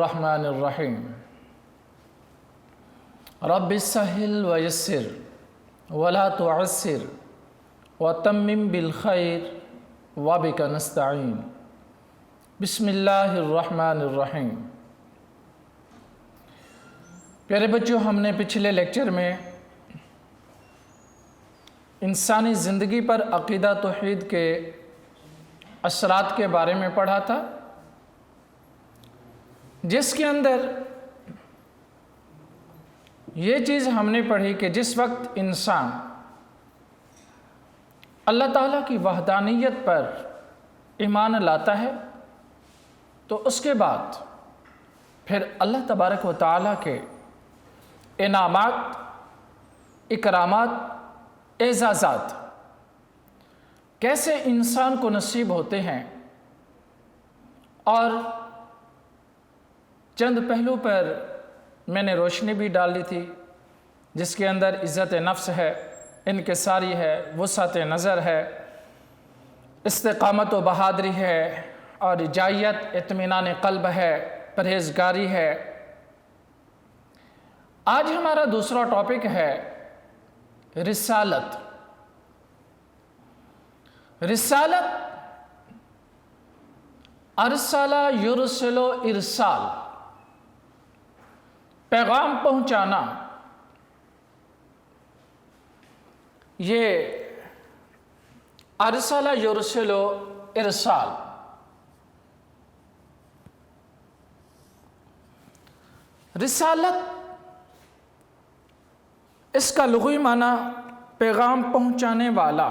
الرحمن الرحیم رب سہل ویسر ولا تعسر وتمم بالخیر وبک نستعین بسم اللہ الرحمن الرحیم۔ پیارے بچوں، ہم نے پچھلے لیکچر میں انسانی زندگی پر عقیدہ توحید کے اثرات کے بارے میں پڑھا تھا، جس کے اندر یہ چیز ہم نے پڑھی کہ جس وقت انسان اللہ تعالیٰ کی وحدانیت پر ایمان لاتا ہے تو اس کے بعد پھر اللہ تبارک و تعالیٰ کے انعامات، اکرامات، اعزازات کیسے انسان کو نصیب ہوتے ہیں، اور چند پہلو پر میں نے روشنی بھی ڈال دی تھی، جس کے اندر عزت نفس ہے، انکساری ہے، وسعت نظر ہے، استقامت و بہادری ہے، اور رجائیت، اطمینان قلب ہے، پرہیزگاری ہے۔ آج ہمارا دوسرا ٹاپک ہے رسالت۔ رسالت، ارسل یرسل ارسال، پیغام پہنچانا۔ یہ ارسل یرسل ارسال، رسالت اس کا لغوی معنی پیغام پہنچانے والا۔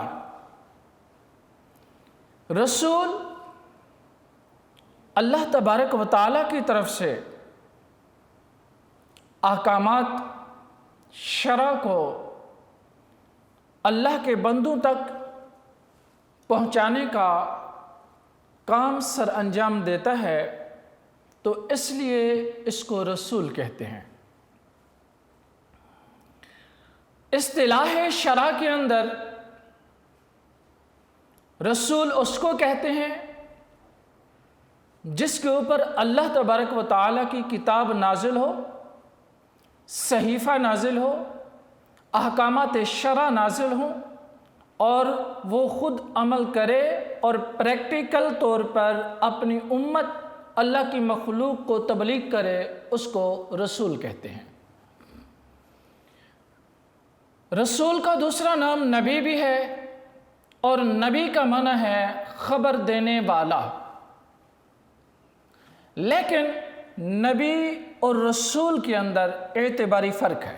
رسول اللہ تبارک و تعالیٰ کی طرف سے احکامات، شرع کو اللہ کے بندوں تک پہنچانے کا کام سر انجام دیتا ہے، تو اس لیے اس کو رسول کہتے ہیں۔ اصطلاح شرع کے اندر رسول اس کو کہتے ہیں جس کے اوپر اللہ تبارک و تعالیٰ کی کتاب نازل ہو، صحیفہ نازل ہو، احکامات شرع نازل ہوں، اور وہ خود عمل کرے اور پریکٹیکل طور پر اپنی امت، اللہ کی مخلوق کو تبلیغ کرے، اس کو رسول کہتے ہیں۔ رسول کا دوسرا نام نبی بھی ہے، اور نبی کا معنی ہے خبر دینے والا۔ لیکن نبی اور رسول کے اندر اعتباری فرق ہے۔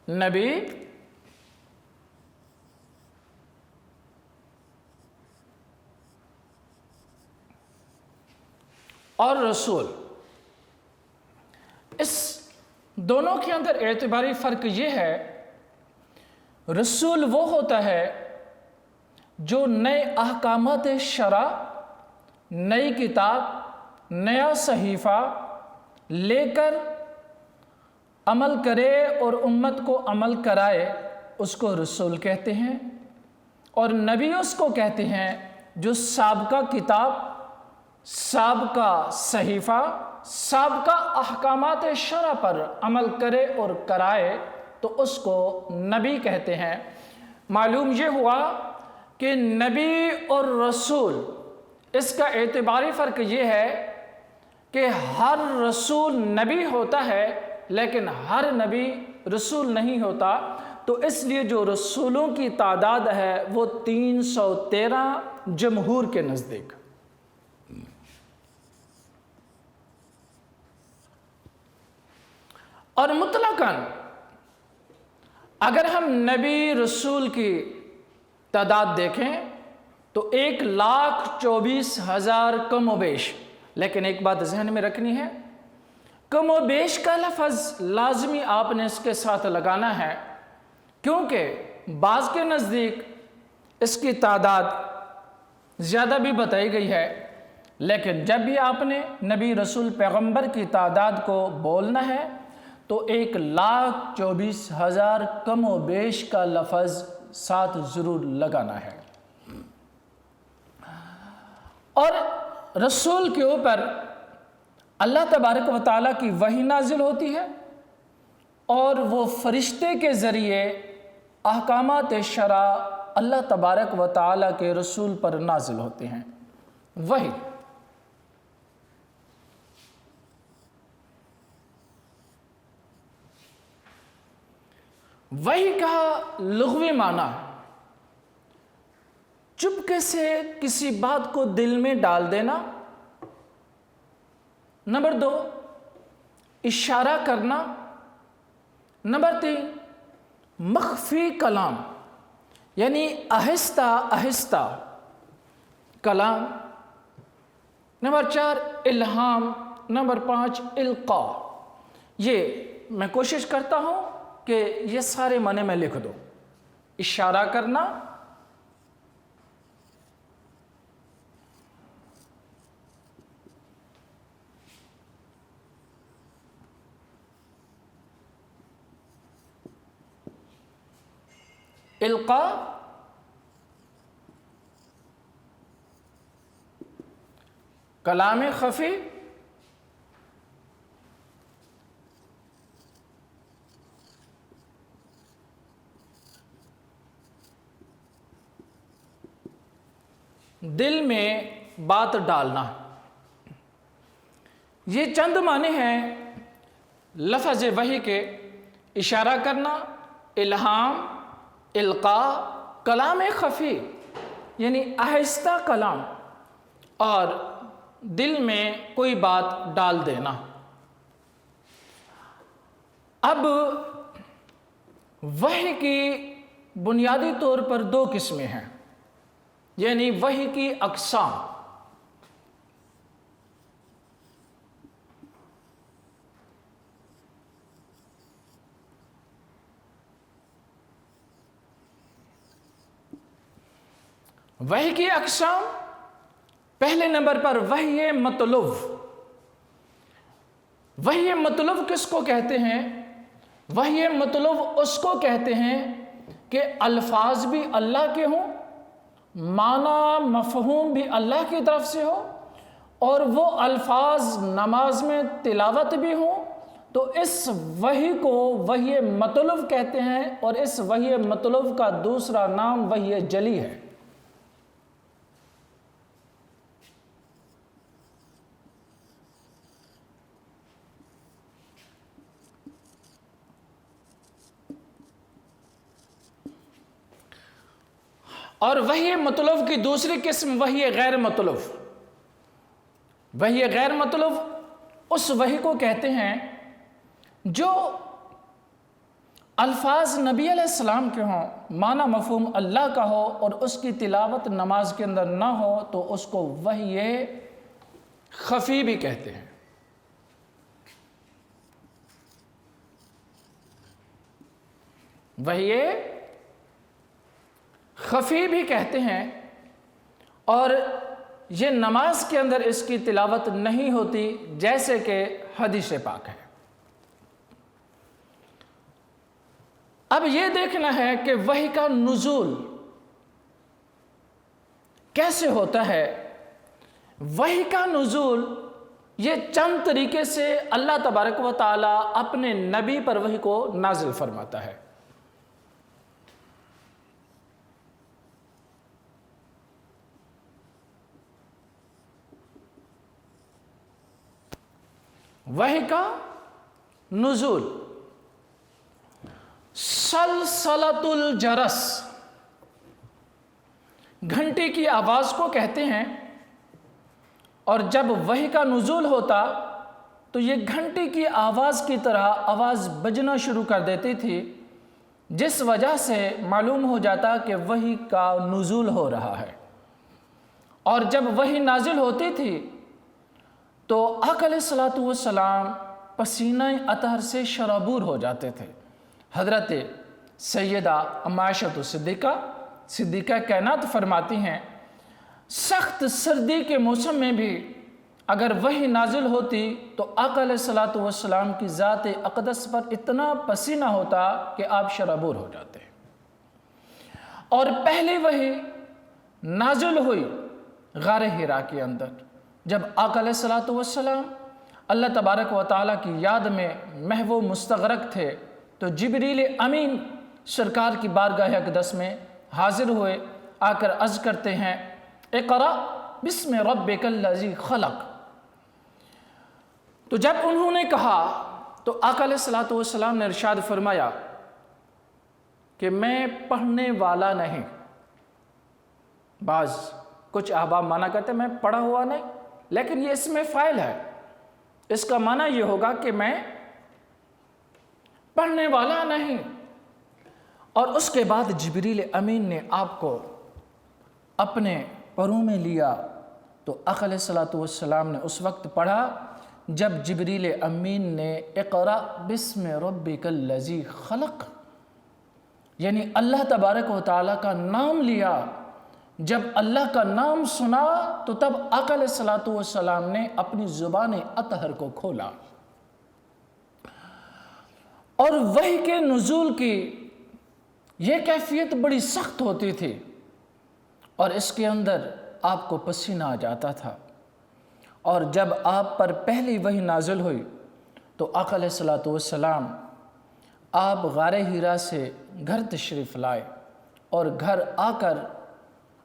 نبی اور رسول، اس دونوں کے اندر اعتباری فرق یہ ہے، رسول وہ ہوتا ہے جو نئے احکامات شرع، نئی کتاب، نیا صحیفہ لے کر عمل کرے اور امت کو عمل کرائے، اس کو رسول کہتے ہیں۔ اور نبی اس کو کہتے ہیں جو سابقہ کتاب، سابقہ صحیفہ، سابقہ احکامات شرع پر عمل کرے اور کرائے، تو اس کو نبی کہتے ہیں۔ معلوم یہ ہوا کہ نبی اور رسول، اس کا اعتباری فرق یہ ہے کہ ہر رسول نبی ہوتا ہے لیکن ہر نبی رسول نہیں ہوتا، تو اس لیے جو رسولوں کی تعداد ہے وہ 313 جمہور کے نزدیک۔ اور مطلقاً اگر ہم نبی رسول کی تعداد دیکھیں تو 1,24,000 کم و بیش۔ لیکن ایک بات ذہن میں رکھنی ہے، کم و بیش کا لفظ لازمی آپ نے اس کے ساتھ لگانا ہے، کیونکہ بعض کے نزدیک اس کی تعداد زیادہ بھی بتائی گئی ہے، لیکن جب بھی آپ نے نبی رسول پیغمبر کی تعداد کو بولنا ہے تو 1,24,000 کم و بیش کا لفظ ساتھ ضرور لگانا ہے۔ اور رسول کے اوپر اللہ تبارک و تعالیٰ کی وحی نازل ہوتی ہے اور وہ فرشتے کے ذریعے احکامات شرع اللہ تبارک و تعالیٰ کے رسول پر نازل ہوتے ہیں۔ وحی وحی کا لغوی معنی چپکے سے کسی بات کو دل میں ڈال دینا۔ نمبر 2، اشارہ کرنا۔ نمبر 3، مخفی کلام یعنی آہستہ آہستہ کلام۔ نمبر 4، الہام۔ نمبر 5، القاء۔ یہ میں کوشش کرتا ہوں کہ یہ سارے معنی میں لکھ دوں۔ اشارہ کرنا، القاء، کلام خفی، دل میں بات ڈالنا۔ یہ چند معنی ہیں لفظ وحی کے۔ اشارہ کرنا، الہام، القاء، کلام خفی یعنی آہستہ کلام، اور دل میں کوئی بات ڈال دینا۔ اب وحی کی بنیادی طور پر 2 قسمیں ہیں، یعنی وحی کی اقسام۔ وحی کی اقسام، پہلے نمبر پر وحی مطلوب۔ وحی مطلوب کس کو کہتے ہیں؟ وحی مطلوب اس کو کہتے ہیں کہ الفاظ بھی اللہ کے ہوں، معنی مفہوم بھی اللہ کی طرف سے ہو، اور وہ الفاظ نماز میں تلاوت بھی ہوں، تو اس وحی کو وحی مطلوب کہتے ہیں، اور اس وحی مطلوب کا دوسرا نام وحی جلی ہے۔ اور وحی مطلوب کی دوسری قسم وحی غیر مطلوب۔ وحی غیر مطلوب اس وحی کو کہتے ہیں جو الفاظ نبی علیہ السلام کے ہوں، معنی مفہوم اللہ کا ہو، اور اس کی تلاوت نماز کے اندر نہ ہو، تو اس کو وحی خفی بھی کہتے ہیں۔ وحی خفی بھی کہتے ہیں، اور یہ نماز کے اندر اس کی تلاوت نہیں ہوتی، جیسے کہ حدیث پاک ہے۔ اب یہ دیکھنا ہے کہ وحی کا نزول کیسے ہوتا ہے۔ وحی کا نزول یہ چند طریقے سے اللہ تبارک و تعالی اپنے نبی پر وحی کو نازل فرماتا ہے۔ وحی کا نزول، سلسلۃ الجرس، گھنٹی کی آواز کو کہتے ہیں، اور جب وحی کا نزول ہوتا تو یہ گھنٹی کی آواز کی طرح آواز بجنا شروع کر دیتی تھی، جس وجہ سے معلوم ہو جاتا کہ وحی کا نزول ہو رہا ہے۔ اور جب وحی نازل ہوتی تھی تو آقا علیہ الصلوۃ والسلام پسینہ اطہر سے شرابور ہو جاتے تھے۔ حضرت سیدہ ام عائشہ صدیقہ کائنات فرماتی ہیں، سخت سردی کے موسم میں بھی اگر وحی نازل ہوتی تو آقا علیہ الصلوۃ والسلام کی ذات اقدس پر اتنا پسینہ ہوتا کہ آپ شرابور ہو جاتے۔ اور پہلی وحی نازل ہوئی غار حرا کے اندر، جب آقا علیہ الصلوۃ والسلام اللہ تبارک و تعالیٰ کی یاد میں محو مستغرق تھے تو جبریل امین سرکار کی بارگاہ اقدس میں حاضر ہوئے، آ کر عرض کرتے ہیں اقرأ بسم ربک الذی خلق۔ تو جب انہوں نے کہا تو آقا علیہ الصلوۃ والسلام نے ارشاد فرمایا کہ میں پڑھنے والا نہیں۔ بعض کچھ احباب مانا کرتے ہیں میں پڑھا ہوا نہیں، لیکن یہ اسم فاعل ہے، اس کا معنی یہ ہوگا کہ میں پڑھنے والا نہیں۔ اور اس کے بعد جبریل امین نے آپ کو اپنے پروں میں لیا تو آقا علیہ الصلوۃ والسلام نے اس وقت پڑھا جب جبریل امین نے اقرأ بسم ربک الذی خلق، یعنی اللہ تبارک و تعالیٰ کا نام لیا۔ جب اللہ کا نام سنا تو تب آقا علیہ الصلوۃ والسلام نے اپنی زبان اطہر کو کھولا۔ اور وحی کے نزول کی یہ کیفیت بڑی سخت ہوتی تھی اور اس کے اندر آپ کو پسینہ آ جاتا تھا، اور جب آپ پر پہلی وحی نازل ہوئی تو آقا علیہ الصلوۃ والسلام آپ غار حرا سے گھر تشریف لائے، اور گھر آ کر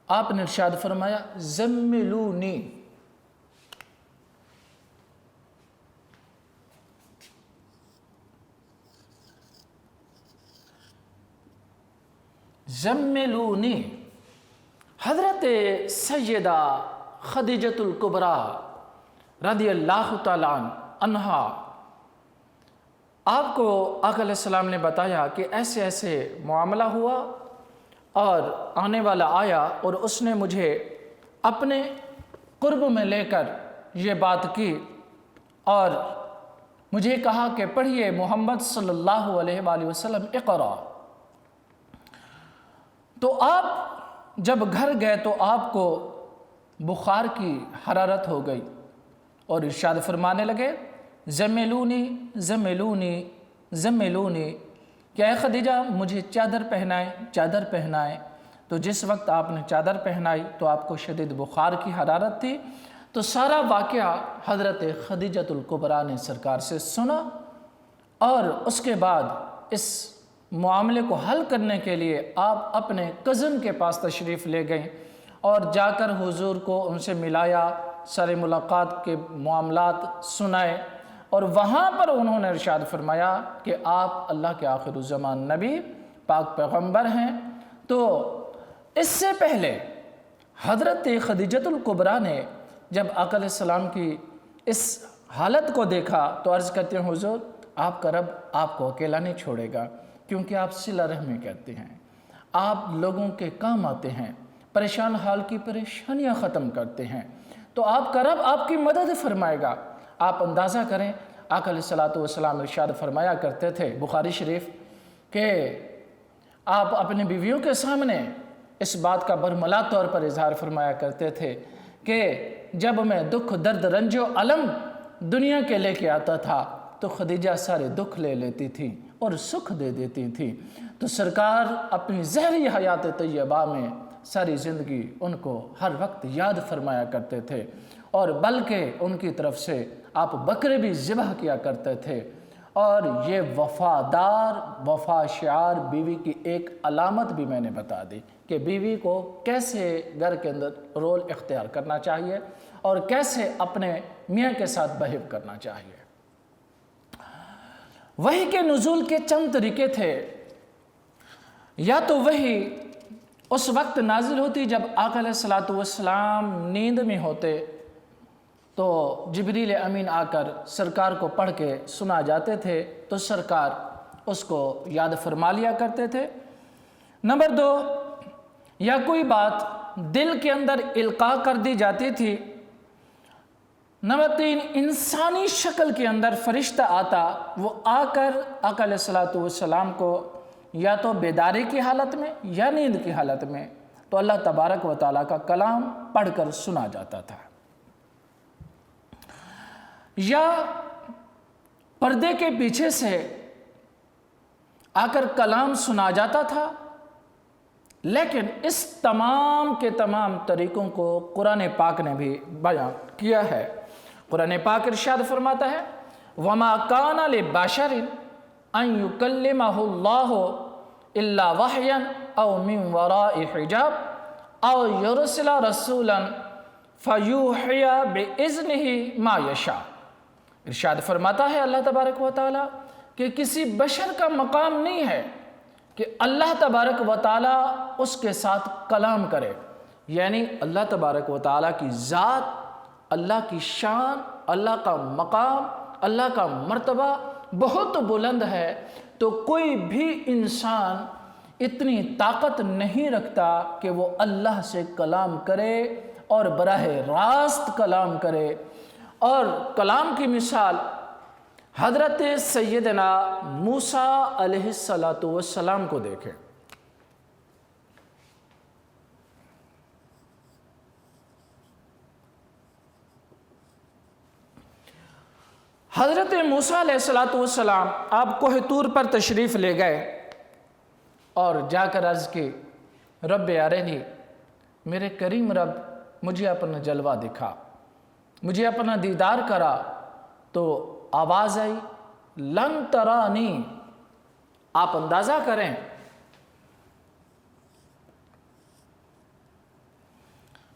آپ نے ارشاد فرمایا زملونی، زملونی۔ حضرت سیدہ خدیجۃ الکبریٰ رضی اللہ تعالیٰ عنہا آپ کو آقا علیہ السلام نے بتایا کہ ایسے ایسے معاملہ ہوا اور آنے والا آیا، اور اس نے مجھے اپنے قرب میں لے کر یہ بات کی اور مجھے کہا کہ پڑھیے محمد صلی اللہ علیہ وآلہ وسلم اقرأ۔ تو آپ جب گھر گئے تو آپ کو بخار کی حرارت ہو گئی اور ارشاد فرمانے لگے زملونی زملونی زملونی، کہ اے خدیجہ مجھے چادر پہنائیں چادر پہنائیں۔ تو جس وقت آپ نے چادر پہنائی تو آپ کو شدید بخار کی حرارت تھی، تو سارا واقعہ حضرت خدیجۃ الکبریٰ نے سرکار سے سنا، اور اس کے بعد اس معاملے کو حل کرنے کے لیے آپ اپنے کزن کے پاس تشریف لے گئیں اور جا کر حضور کو ان سے ملایا، سارے ملاقات کے معاملات سنائے، اور وہاں پر انہوں نے ارشاد فرمایا کہ آپ اللہ کے آخر الزمان نبی پاک پیغمبر ہیں۔ تو اس سے پہلے حضرت خدیجۃ الکبریٰ نے جب آقا علیہ السلام کی اس حالت کو دیکھا تو عرض کرتے ہیں حضور آپ کا رب آپ کو اکیلا نہیں چھوڑے گا، کیونکہ آپ صلہ رحمی کرتے ہیں، آپ لوگوں کے کام آتے ہیں، پریشان حال کی پریشانیاں ختم کرتے ہیں، تو آپ کا رب آپ کی مدد فرمائے گا۔ آپ اندازہ کریں آقا علیہ الصلوۃ والسلام ارشاد فرمایا کرتے تھے بخاری شریف کہ آپ اپنی بیویوں کے سامنے اس بات کا برملا طور پر اظہار فرمایا کرتے تھے کہ جب میں دکھ درد رنج و علم دنیا کے لے کے آتا تھا تو خدیجہ سارے دکھ لے لیتی تھی اور سکھ دے دیتی تھی، تو سرکار اپنی زہری حیات طیبہ میں ساری زندگی ان کو ہر وقت یاد فرمایا کرتے تھے، اور بلکہ ان کی طرف سے آپ بکرے بھی ذبح کیا کرتے تھے۔ اور یہ وفادار وفا شعار بیوی کی ایک علامت بھی میں نے بتا دی کہ بیوی کو کیسے گھر کے اندر رول اختیار کرنا چاہیے اور کیسے اپنے میاں کے ساتھ بہیو کرنا چاہیے۔ وحی کے نزول کے چند طریقے تھے، یا تو وحی اس وقت نازل ہوتی جب آقا علیہ الصلوۃ والسلام نیند میں ہوتے تو جبریل امین آ کر سرکار کو پڑھ کے سنا جاتے تھے تو سرکار اس کو یاد فرما لیا کرتے تھے۔ نمبر 2، یا کوئی بات دل کے اندر القاء کر دی جاتی تھی۔ نمبر 3، انسانی شکل کے اندر فرشتہ آتا، وہ آ کر آقا علیہ الصلوۃ والسلام کو یا تو بیداری کی حالت میں یا نیند کی حالت میں تو اللہ تبارک و تعالیٰ کا کلام پڑھ کر سنا جاتا تھا، یا پردے کے پیچھے سے آ کر کلام سنا جاتا تھا۔ لیکن اس تمام کے تمام طریقوں کو قرآن پاک نے بھی بیان کیا ہے۔ قرآن پاک ارشاد فرماتا ہے وما کان لبشر ان یکلمہ اللہ الا وحیا او من وراء حجاب او یرسل رسولا فیوحی باذنہ ما یشاء۔ ارشاد فرماتا ہے اللہ تبارک و تعالیٰ کہ کسی بشر کا مقام نہیں ہے کہ اللہ تبارک و تعالیٰ اس کے ساتھ کلام کرے، یعنی اللہ تبارک و تعالیٰ کی ذات، اللہ کی شان، اللہ کا مقام، اللہ کا مرتبہ بہت بلند ہے، تو کوئی بھی انسان اتنی طاقت نہیں رکھتا کہ وہ اللہ سے کلام کرے اور براہ راست کلام کرے۔ اور کلام کی مثال حضرت سیدنا موسیٰ علیہ السلام کو دیکھیں۔ حضرت موسیٰ علیہ السلام آپ کوہ طور پر تشریف لے گئے اور جا کر عرض کی رب ارنی، میرے کریم رب مجھے اپنا جلوہ دکھا، مجھے اپنا دیدار کرا۔ تو آواز آئی لن ترانی، آپ اندازہ کریں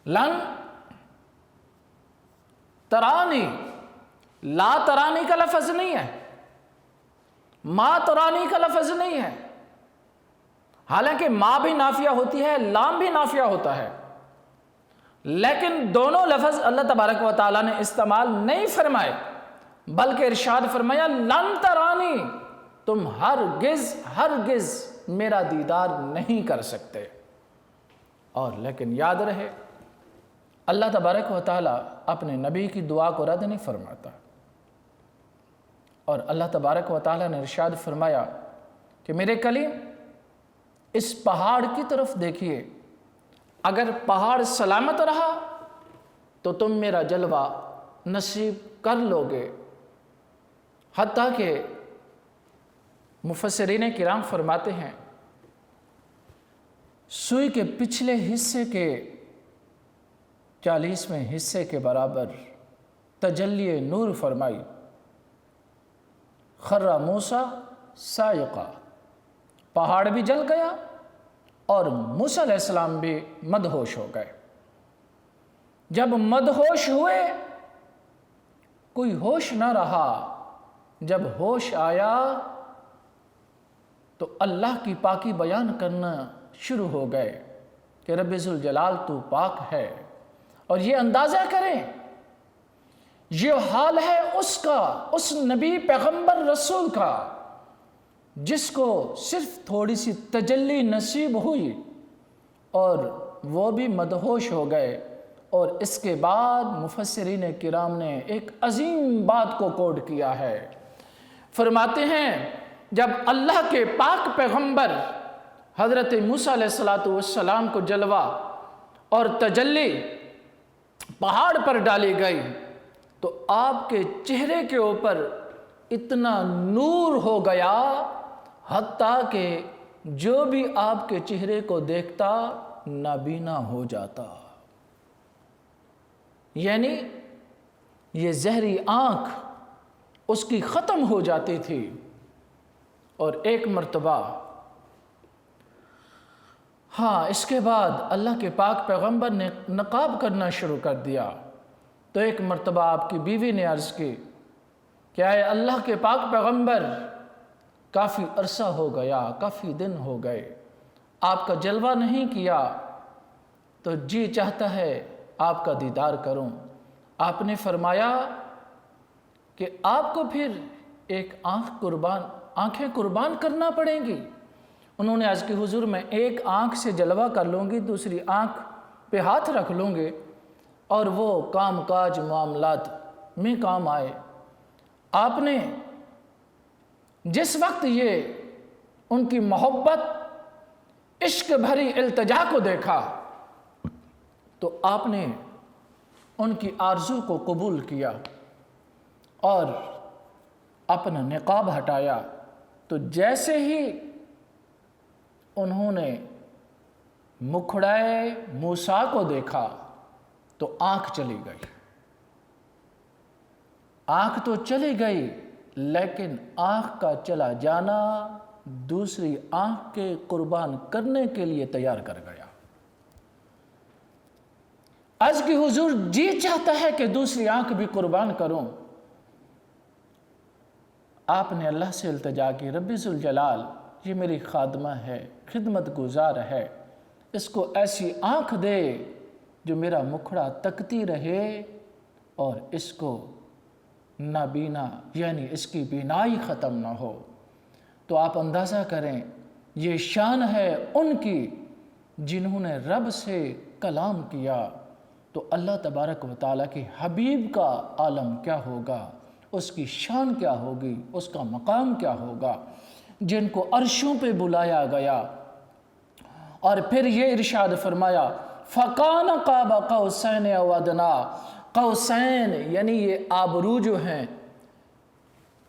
لن ترانی، لا ترانی کا لفظ نہیں ہے، ما ترانی کا لفظ نہیں ہے، حالانکہ ما بھی نافیہ ہوتی ہے، لام بھی نافیہ ہوتا ہے، لیکن دونوں لفظ اللہ تبارک و تعالیٰ نے استعمال نہیں فرمائے، بلکہ ارشاد فرمایا لن ترانی، تم ہرگز میرا دیدار نہیں کر سکتے۔ اور لیکن یاد رہے اللہ تبارک و تعالیٰ اپنے نبی کی دعا کو رد نہیں فرماتا، اور اللہ تبارک و تعالیٰ نے ارشاد فرمایا کہ میرے کلیم اس پہاڑ کی طرف دیکھیے، اگر پہاڑ سلامت رہا تو تم میرا جلوہ نصیب کر لو گے۔ حتیٰ کہ مفسرین کرام فرماتے ہیں سوئی کے پچھلے حصے کے 40ویں حصے کے برابر تجلی نور فرمائی، خر موسیٰ صاعقہ، پہاڑ بھی جل گیا اور موسیٰ علیہ السلام بھی مدہوش ہو گئے۔ جب مدہوش ہوئے کوئی ہوش نہ رہا، جب ہوش آیا تو اللہ کی پاکی بیان کرنا شروع ہو گئے کہ رب ذوالجلال تو پاک ہے۔ اور یہ اندازہ کریں یہ حال ہے اس کا، اس نبی پیغمبر رسول کا جس کو صرف تھوڑی سی تجلی نصیب ہوئی اور وہ بھی مدہوش ہو گئے۔ اور اس کے بعد مفسرین کرام نے ایک عظیم بات کو کوٹ کیا ہے، فرماتے ہیں جب اللہ کے پاک پیغمبر حضرت موسیٰ علیہ السلام کو جلوہ اور تجلی پہاڑ پر ڈالی گئی تو آپ کے چہرے کے اوپر اتنا نور ہو گیا حتیٰ کہ جو بھی آپ کے چہرے کو دیکھتا نابینا ہو جاتا، یعنی یہ زہری آنکھ اس کی ختم ہو جاتی تھی۔ اور ایک مرتبہ اس کے بعد اللہ کے پاک پیغمبر نے نقاب کرنا شروع کر دیا، تو ایک مرتبہ آپ کی بیوی نے عرض کی کہ اے اللہ کے پاک پیغمبر، کافی عرصہ ہو گیا، کافی دن ہو گئے، آپ کا جلوہ نہیں کیا، تو جی چاہتا ہے آپ کا دیدار کروں۔ آپ نے فرمایا کہ آپ کو پھر ایک آنکھیں قربان کرنا پڑیں گی۔ انہوں نے عرض کی حضور میں ایک آنکھ سے جلوہ کر لوں گی، دوسری آنکھ پہ ہاتھ رکھ لوں گے اور وہ کام کاج معاملات میں کام آئے۔ آپ نے جس وقت یہ ان کی محبت عشق بھری التجا کو دیکھا تو آپ نے ان کی آرزو کو قبول کیا اور اپنا نقاب ہٹایا، تو جیسے ہی انہوں نے مکھڑائے موسیٰ کو دیکھا تو آنکھ چلی گئی۔ آنکھ تو چلی گئی لیکن آنکھ کا چلا جانا دوسری آنکھ کے قربان کرنے کے لیے تیار کر گیا۔ آج کی حضور جی چاہتا ہے کہ دوسری آنکھ بھی قربان کروں۔ آپ نے اللہ سے التجا کی، رب ذوالجلال یہ میری خادمہ ہے، خدمت گزار ہے، اس کو ایسی آنکھ دے جو میرا مکھڑا تکتی رہے اور اس کو نابینا یعنی اس کی بینائی ختم نہ ہو۔ تو آپ اندازہ کریں یہ شان ہے ان کی جنہوں نے رب سے کلام کیا، تو اللہ تبارک و تعالیٰ کے حبیب کا عالم کیا ہوگا، اس کی شان کیا ہوگی، اس کا مقام کیا ہوگا، جن کو عرشوں پہ بلایا گیا۔ اور پھر یہ ارشاد فرمایا فَقَانَ قَابَ قَوْسَيْنِ أَوْ أَدْنَىٰ، قوسین یعنی یہ آبرو جو ہیں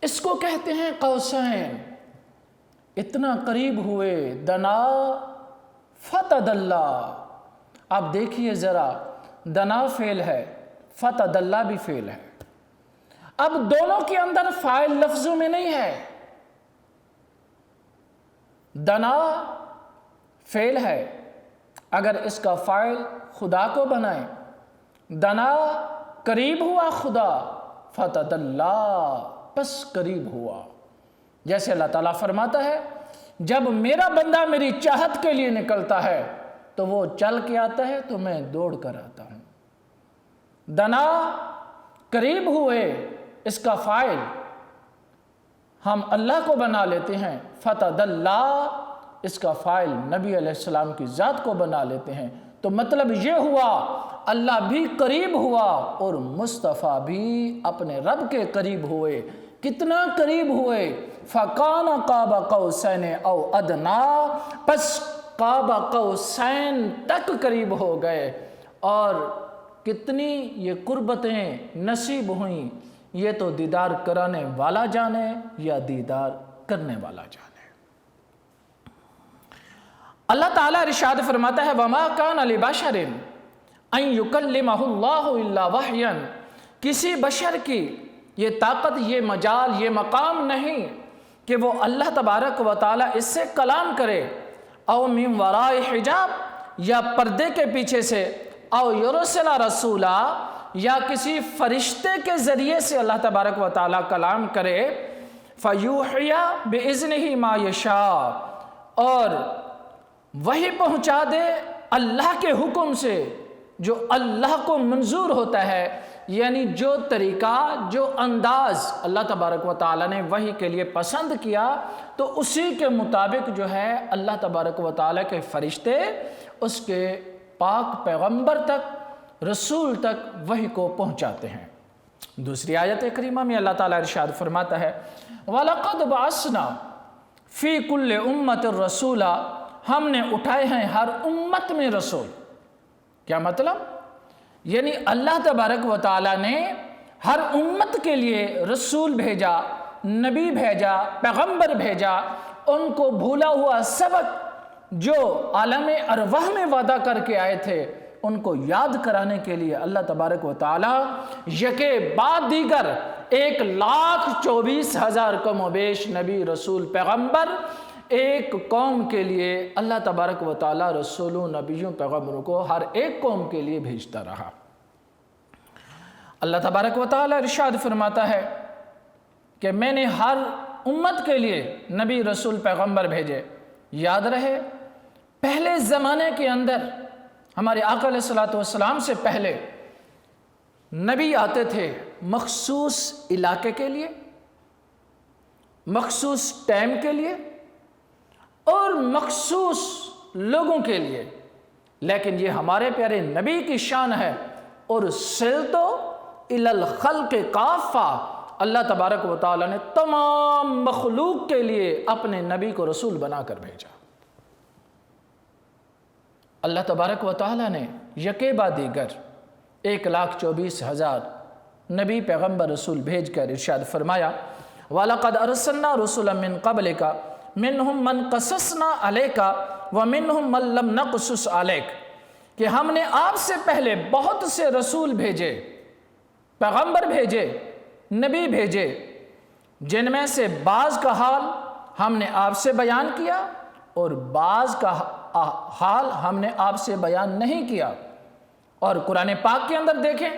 اس کو کہتے ہیں قوسین، اتنا قریب ہوئے، دنا فتدلا۔ آپ دیکھیے ذرا، دنا فعل ہے، فتدلا بھی فعل ہے، اب دونوں کے اندر فاعل لفظوں میں نہیں ہے۔ دنا فعل ہے، اگر اس کا فاعل خدا کو بنائیں، دنا قریب ہوا خدا، فتدلا پس قریب ہوا۔ جیسے اللہ تعالیٰ فرماتا ہے جب میرا بندہ میری چاہت کے لیے نکلتا ہے تو وہ چل کے آتا ہے تو میں دوڑ کر آتا ہوں۔ دنا قریب ہوئے، اس کا فاعل ہم اللہ کو بنا لیتے ہیں، فتدلا اس کا فاعل نبی علیہ السلام کی ذات کو بنا لیتے ہیں۔ تو مطلب یہ ہوا اللہ بھی قریب ہوا اور مصطفیٰ بھی اپنے رب کے قریب ہوئے۔ کتنا قریب ہوئے؟ فَقَانَ قَابَ قَوْسَيْنِ أَوْ أَدْنَىٰ، پس قاب قوسین تک قریب ہو گئے۔ اور کتنی یہ قربتیں نصیب ہوئیں، یہ تو دیدار کرانے والا جانے یا دیدار کرنے والا جانے۔ اللہ تعالیٰ ارشاد فرماتا ہے وَمَا كَانَ لِبَشَرٍ أَن يُكَلِّمَهُ اللَّهُ إِلَّا وَحْيًا، کسی بشر کی یہ طاقت، یہ مجال، یہ مقام نہیں کہ وہ اللہ تبارک و تعالیٰ اس سے کلام کرے، او من وراء حجاب یا پردے کے پیچھے سے، او یرسل رسولا یا کسی فرشتے کے ذریعے سے اللہ تبارک و تعالیٰ کلام کرے، فَيُوحِيَ بِإِذْنِهِ مَا يَشَاءُ، اور وہی پہنچا دے اللہ کے حکم سے جو اللہ کو منظور ہوتا ہے، یعنی جو طریقہ، جو انداز اللہ تبارک و تعالیٰ نے وحی کے لیے پسند کیا تو اسی کے مطابق جو ہے اللہ تبارک و تعالیٰ کے فرشتے اس کے پاک پیغمبر تک، رسول تک وحی کو پہنچاتے ہیں۔ دوسری آیت کریمہ میں اللہ تعالیٰ ارشاد فرماتا ہے وَلَقَدْ بَعَثْنَا فِي كُلِّ أُمَّةٍ رَسُولًا، ہم نے اٹھائے ہیں ہر امت میں رسول۔ کیا مطلب؟ یعنی اللہ تبارک و تعالیٰ نے ہر امت کے لیے رسول بھیجا، نبی بھیجا، پیغمبر بھیجا، ان کو بھولا ہوا سبق جو عالم ارواح میں وعدہ کر کے آئے تھے ان کو یاد کرانے کے لیے اللہ تبارک و تعالیٰ یکے بعد دیگر 1,24,000 کم و بیش نبی، رسول، پیغمبر ایک قوم کے لیے اللہ تبارک و تعالیٰ رسولوں، نبیوں، پیغمبروں کو ہر ایک قوم کے لیے بھیجتا رہا۔ اللہ تبارک و تعالیٰ ارشاد فرماتا ہے کہ میں نے ہر امت کے لیے نبی، رسول، پیغمبر بھیجے۔ یاد رہے پہلے زمانے کے اندر ہمارے آقا علیہ الصلوۃ والسلام سے پہلے نبی آتے تھے مخصوص علاقے کے لیے، مخصوص ٹائم کے لیے اور مخصوص لوگوں کے لیے، لیکن یہ ہمارے پیارے نبی کی شان ہے۔ اور سلطو الی الخلق کافہ، اللہ تبارک و تعالیٰ نے تمام مخلوق کے لیے اپنے نبی کو رسول بنا کر بھیجا۔ اللہ تبارک و تعالیٰ نے یکے بعد دیگر 1,24,000 نبی، پیغمبر، رسول بھیج کر ارشاد فرمایا وَلَقَدْ أَرْسَلْنَا رُسُلًا مِّن قَبْلِكَ مِنْهُمْ مَنْ قَصَصْنَا عَلَيْكَ وَمِنْهُمْ مَنْ لَمْ نَقْصُصْ عَلَيْكَ، کہ ہم نے آپ سے پہلے بہت سے رسول بھیجے، پیغمبر بھیجے، نبی بھیجے جن میں سے بعض کا حال ہم نے آپ سے بیان کیا اور بعض کا حال ہم نے آپ سے بیان نہیں کیا۔ اور قرآن پاک کے اندر دیکھیں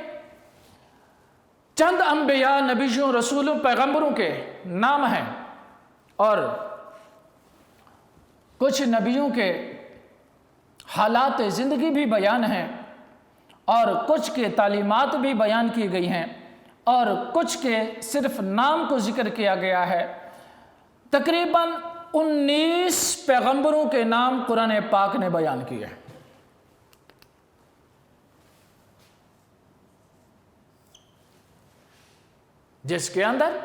چند انبیاء، نبیوں، رسولوں، پیغمبروں کے نام ہیں اور کچھ نبیوں کے حالات زندگی بھی بیان ہیں اور کچھ کے تعلیمات بھی بیان کی گئی ہیں اور کچھ کے صرف نام کو ذکر کیا گیا ہے۔ تقریباً 19 پیغمبروں کے نام قرآن پاک نے بیان کیے ہیں۔ جس کے اندر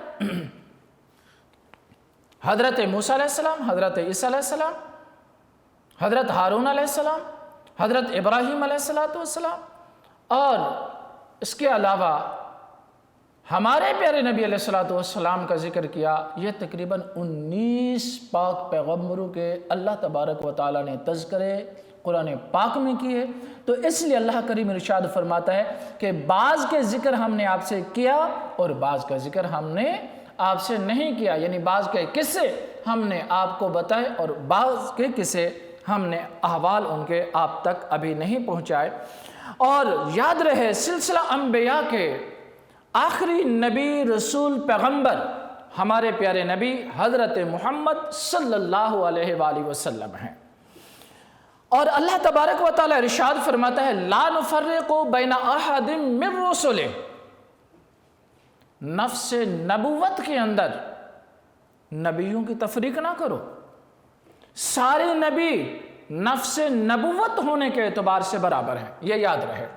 حضرت موسیٰ علیہ السلام، حضرت عیسیٰ علیہ السلام، حضرت ہارون علیہ السلام، حضرت ابراہیم علیہ السلام اور اس کے علاوہ ہمارے پیارے نبی علیہ السلام کا ذکر کیا۔ یہ تقریباً 19 پاک پیغمبروں کے اللہ تبارک و تعالیٰ نے تذکرے قرآن پاک میں کیے۔ تو اس لیے اللہ کریم ارشاد فرماتا ہے کہ بعض کے ذکر ہم نے آپ سے کیا اور بعض کا ذکر ہم نے آپ سے نہیں کیا، یعنی بعض کے قصے ہم نے آپ کو بتائے اور بعض کے قصے ہم نے احوال ان کے آپ تک ابھی نہیں پہنچائے۔ اور یاد رہے سلسلہ انبیاء کے آخری نبی، رسول، پیغمبر ہمارے پیارے نبی حضرت محمد صلی اللہ علیہ وآلہ وسلم ہیں۔ اور اللہ تبارک و تعالی ارشاد فرماتا ہے لا نفرق بین احد من رسلہ، نفس نبوت کے اندر نبیوں کی تفریق نہ کرو۔ سارے نبی نفس نبوت ہونے کے اعتبار سے برابر ہیں، یہ یاد رہے۔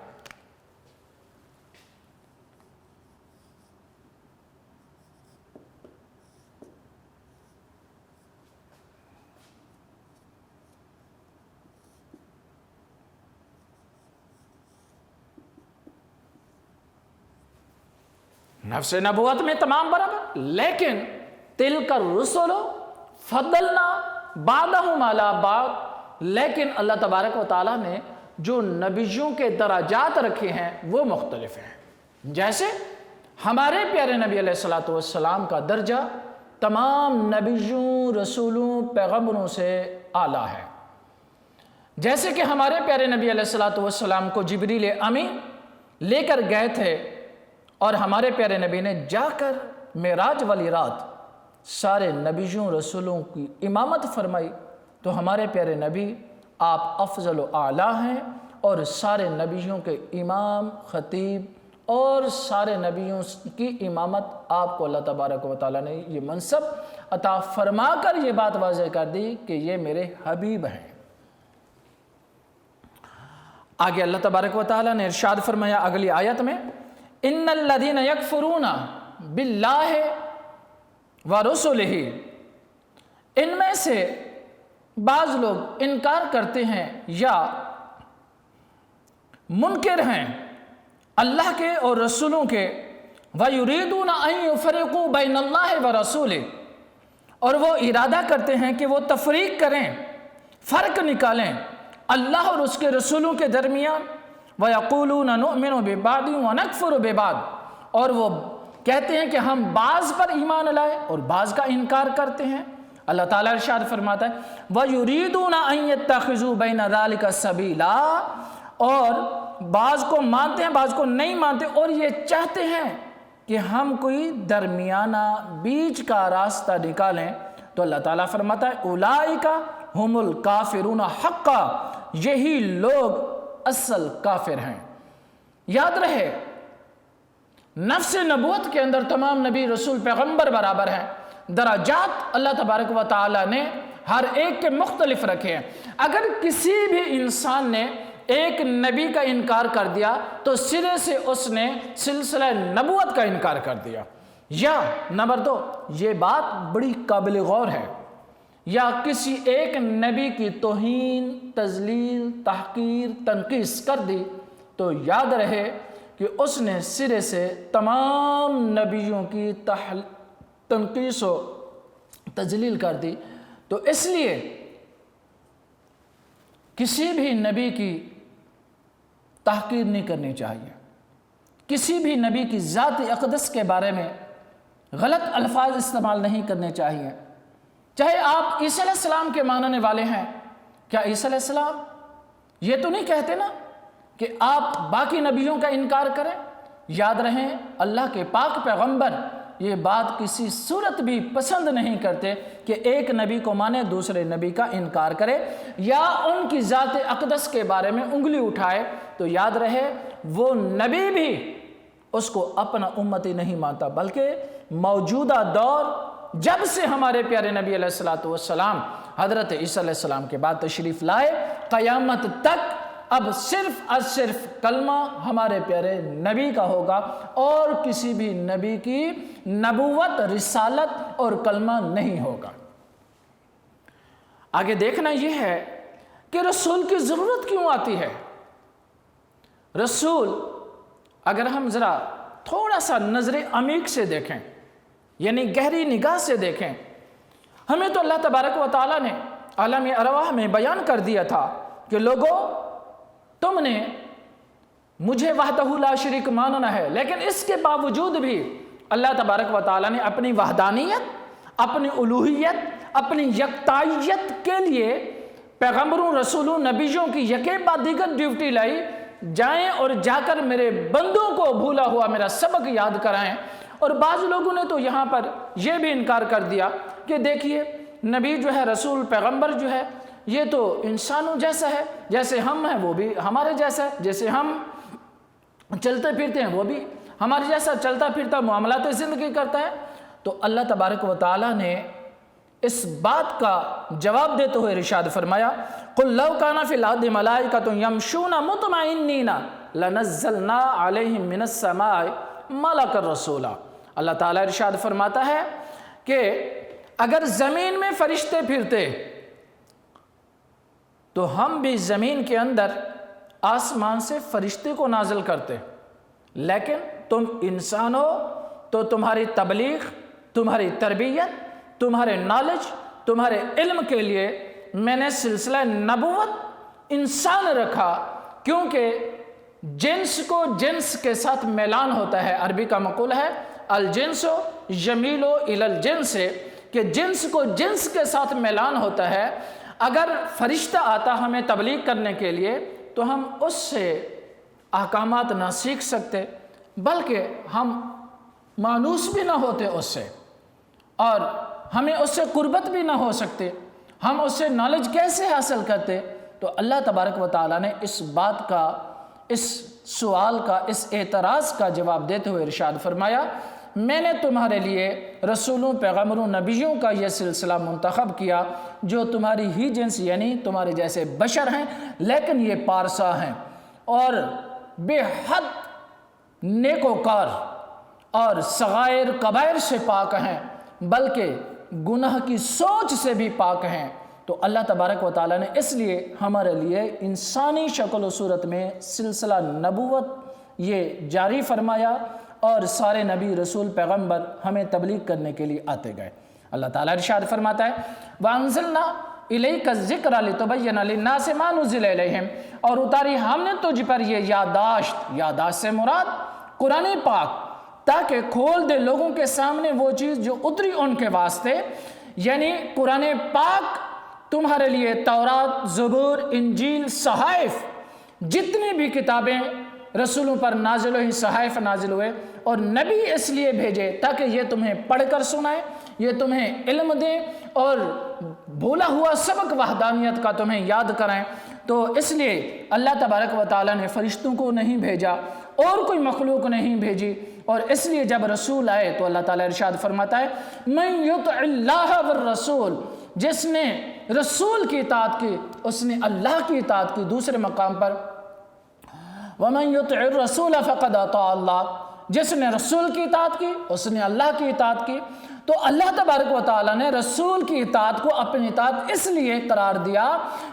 نفس نبوت میں تمام برابر، لیکن تلک الرسل فضلنا بعضهم علی بعض، لیکن اللہ تبارک و تعالیٰ نے جو نبیوں کے درجات رکھے ہیں وہ مختلف ہیں۔ جیسے ہمارے پیارے نبی علیہ السلام کا درجہ تمام نبیوں، رسولوں، پیغمبروں سے اعلیٰ ہے۔ جیسے کہ ہمارے پیارے نبی علیہ السلام کو جبریل امین لے کر گئے تھے اور ہمارے پیارے نبی نے جا کر معراج والی رات سارے نبیوں، رسولوں کی امامت فرمائی، تو ہمارے پیارے نبی آپ افضل و اعلیٰ ہیں اور سارے نبیوں کے امام، خطیب اور سارے نبیوں کی امامت آپ کو اللہ تبارک و تعالیٰ نے یہ منصب عطا فرما کر یہ بات واضح کر دی کہ یہ میرے حبیب ہیں۔ آگے اللہ تبارک و تعالیٰ نے ارشاد فرمایا اگلی آیت میں ان الذین یکفرون باللہ ورسلہ، ان میں سے بعض لوگ انکار کرتے ہیں یا منکر ہیں اللہ کے اور رسولوں کے، وَيُرِيدُونَ أَن يُفَرِّقُوا بَيْنَ اللَّهِ وَرَسُولِهِ، اور وہ ارادہ کرتے ہیں کہ وہ تفریق کریں، فرق نکالیں اللہ اور اس کے رسولوں کے درمیان، وَيَقُولُونَ نُؤْمِنُ بِبَعْضٍ وَنَكْفُرُ بِبَعْضٍ، اور وہ کہتے ہیں کہ ہم بعض پر ایمان لائے اور بعض کا انکار کرتے ہیں۔ اللہ تعالیٰ ارشاد فرماتا ہے وَيُرِيدُونَ أَن يَتَّخِذُوا بَيْنَ ذَلِكَ سَبِيلًا، اور بعض کو مانتے ہیں بعض کو نہیں مانتے اور یہ چاہتے ہیں کہ ہم کوئی درمیانہ بیچ کا راستہ نکالیں۔ تو اللہ تعالیٰ فرماتا ہے اولئک ھم الکافرون حقا، یہی لوگ اصل کافر ہیں۔ یاد رہے نفس نبوت کے اندر تمام نبی، رسول، پیغمبر برابر ہیں، درجات اللہ تبارک و تعالیٰ نے ہر ایک کے مختلف رکھے ہیں۔ اگر کسی بھی انسان نے ایک نبی کا انکار کر دیا تو سرے سے اس نے سلسلہ نبوت کا انکار کر دیا، یا نمبر 2 یہ بات بڑی قابل غور ہے، یا کسی ایک نبی کی توہین، تذلیل، تحقیر، تنقیص کر دی، تو یاد رہے کہ اس نے سرے سے تمام نبیوں کی تنقیص و تذلیل کر دی۔ تو اس لیے کسی بھی نبی کی تحقیر نہیں کرنی چاہیے، کسی بھی نبی کی ذات اقدس کے بارے میں غلط الفاظ استعمال نہیں کرنے چاہیے۔ چاہے آپ عیسیٰ علیہ السلام کے ماننے والے ہیں، کیا عیسیٰ علیہ السلام یہ تو نہیں کہتے نا کہ آپ باقی نبیوں کا انکار کریں؟ یاد رہیں اللہ کے پاک پیغمبر یہ بات کسی صورت بھی پسند نہیں کرتے کہ ایک نبی کو مانے دوسرے نبی کا انکار کرے یا ان کی ذات اقدس کے بارے میں انگلی اٹھائے۔ تو یاد رہے وہ نبی بھی اس کو اپنا امتی نہیں مانتا، بلکہ موجودہ دور جب سے ہمارے پیارے نبی علیہ السلام حضرت عیسیٰ علیہ السلام کے بعد تشریف لائے، قیامت تک اب صرف کلمہ ہمارے پیارے نبی کا ہوگا، اور کسی بھی نبی کی نبوت، رسالت اور کلمہ نہیں ہوگا۔ آگے دیکھنا یہ ہے کہ رسول کی ضرورت کیوں آتی ہے۔ رسول اگر ہم ذرا تھوڑا سا نظر عمیق سے دیکھیں، یعنی گہری نگاہ سے دیکھیں، ہمیں تو اللہ تبارک و تعالیٰ نے عالم ارواح میں بیان کر دیا تھا کہ لوگو تم نے مجھے وحدہ لا شریک ماننا ہے، لیکن اس کے باوجود بھی اللہ تبارک و تعالیٰ نے اپنی وحدانیت، اپنی الوہیت، اپنی یکتائیت کے لیے پیغمبروں، رسولوں، نبیوں کی یکے بعد دیگر ڈیوٹی لائی، جائیں اور جا کر میرے بندوں کو بھولا ہوا میرا سبق یاد کرائیں۔ اور بعض لوگوں نے تو یہاں پر یہ بھی انکار کر دیا کہ دیکھیے نبی جو ہے، رسول، پیغمبر جو ہے، یہ تو انسانوں جیسا ہے، جیسے ہم ہیں وہ بھی ہمارے جیسا ہے، جیسے ہم چلتے پھرتے ہیں وہ بھی ہمارے جیسا چلتا پھرتا معاملات زندگی کرتا ہے۔ تو اللہ تبارک و تعالیٰ نے اس بات کا جواب دیتے ہوئے ارشاد فرمایا، قُلْ لَوْ كَانَ فِي الْأَرْضِ مَلَائِكَةٌ يَمْشُونَ مُطْمَئِنِّينَ لَنَزَّلْنَا عَلَيْهِم مِّنَ السَّمَاءِ مَلَكًا رَسُولًا۔ اللہ تعالیٰ ارشاد فرماتا ہے کہ اگر زمین میں فرشتے پھرتے تو ہم بھی زمین کے اندر آسمان سے فرشتے کو نازل کرتے، لیکن تم انسان ہو تو تمہاری تبلیغ، تمہاری تربیت، تمہارے نالج، تمہارے علم کے لیے میں نے سلسلہ نبوت انسان رکھا، کیونکہ جنس کو جنس کے ساتھ میلان ہوتا ہے۔ عربی کا مقول ہے الجنس یمیل الی الجنس، کہ جنس کو جنس کے ساتھ میلان ہوتا ہے۔ اگر فرشتہ آتا ہمیں تبلیغ کرنے کے لیے تو ہم اس سے احکامات نہ سیکھ سکتے، بلکہ ہم مانوس بھی نہ ہوتے اس سے، اور ہمیں اس سے قربت بھی نہ ہو سکتے، ہم اس سے نالج کیسے حاصل کرتے؟ تو اللہ تبارک و تعالیٰ نے اس بات کا، اس سوال کا، اس اعتراض کا جواب دیتے ہوئے ارشاد فرمایا، میں نے تمہارے لیے رسولوں، پیغمبروں، نبیوں کا یہ سلسلہ منتخب کیا جو تمہاری ہی جنس یعنی تمہارے جیسے بشر ہیں، لیکن یہ پارسا ہیں اور بے حد نیکوکار اور صغائر کبائر سے پاک ہیں، بلکہ گناہ کی سوچ سے بھی پاک ہیں۔ تو اللہ تبارک و تعالیٰ نے اس لیے ہمارے لیے انسانی شکل و صورت میں سلسلہ نبوت یہ جاری فرمایا، اور سارے نبی، رسول، پیغمبر ہمیں تبلیغ کرنے کے لیے آتے گئے۔ اللہ تعالیٰ ارشاد فرماتا ہے وَأَنزَلْنَا إِلَيْكَ الذِّكْرَ لِتُبَيِّنَ لِلنَّاسِ مَا نُزِّلَ إِلَيْهِمْ، اور اتاری ہم نے تجھ پر یہ یادداشت سے مراد قرآن پاک، تاکہ کھول دے لوگوں کے سامنے وہ چیز جو اتری ان کے واسطے، یعنی قرآن پاک تمہارے لیے تورات، زبور، انجیل، صحائف، جتنی بھی کتابیں رسولوں پر نازل ہوئی، صحائف نازل ہوئے، اور نبی اس لیے بھیجے تاکہ یہ تمہیں پڑھ کر سنائے، یہ تمہیں علم دیں اور بھولا ہوا سبق وحدانیت کا تمہیں یاد کرائیں۔ تو اس لیے اللہ تبارک و تعالیٰ نے فرشتوں کو نہیں بھیجا اور کوئی مخلوق نہیں بھیجی، اور اس لیے جب رسول آئے تو اللہ تعالیٰ ارشاد فرماتا ہے مَن یُطِعِ اللَّهَ وَالرَّسُولِ، جس نے رسول کی اطاعت کی اس نے اللہ کی اطاعت کی۔ دوسرے مقام پر وَمَن يُطِعِ الرَّسُولَ فَقَدْ أَطَاعَ اللَّهَ، جس نے رسول کی اطاعت کی اس نے اللہ کی اطاعت کی۔ تو اللہ تبارک و تعالیٰ نے رسول کی اطاعت کو اپنی اطاعت اس لیے قرار دیا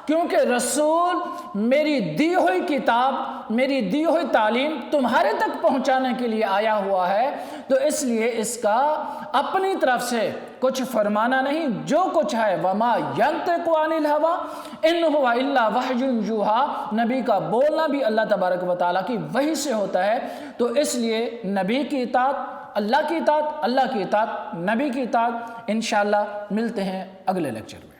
کیونکہ رسول میری دی ہوئی کتاب، میری دی ہوئی تعلیم تمہارے تک پہنچانے کے لیے آیا ہوا ہے، تو اس لیے اس کا اپنی طرف سے کچھ فرمانا نہیں، جو کچھ ہے وَمَا يَنْطِقُ عَنِ الْهَوَىٰ إِنْ هُوَ إِلَّا وَحْيٌ يُوحَىٰ، نبی کا بولنا بھی اللہ تبارک و تعالیٰ کی وحی سے ہوتا ہے۔ تو اس لیے نبی کی اطاعت اللہ کی اطاعت، اللہ کی اطاعت، نبی کی اطاعت۔ انشاءاللہ ملتے ہیں اگلے لیکچر میں۔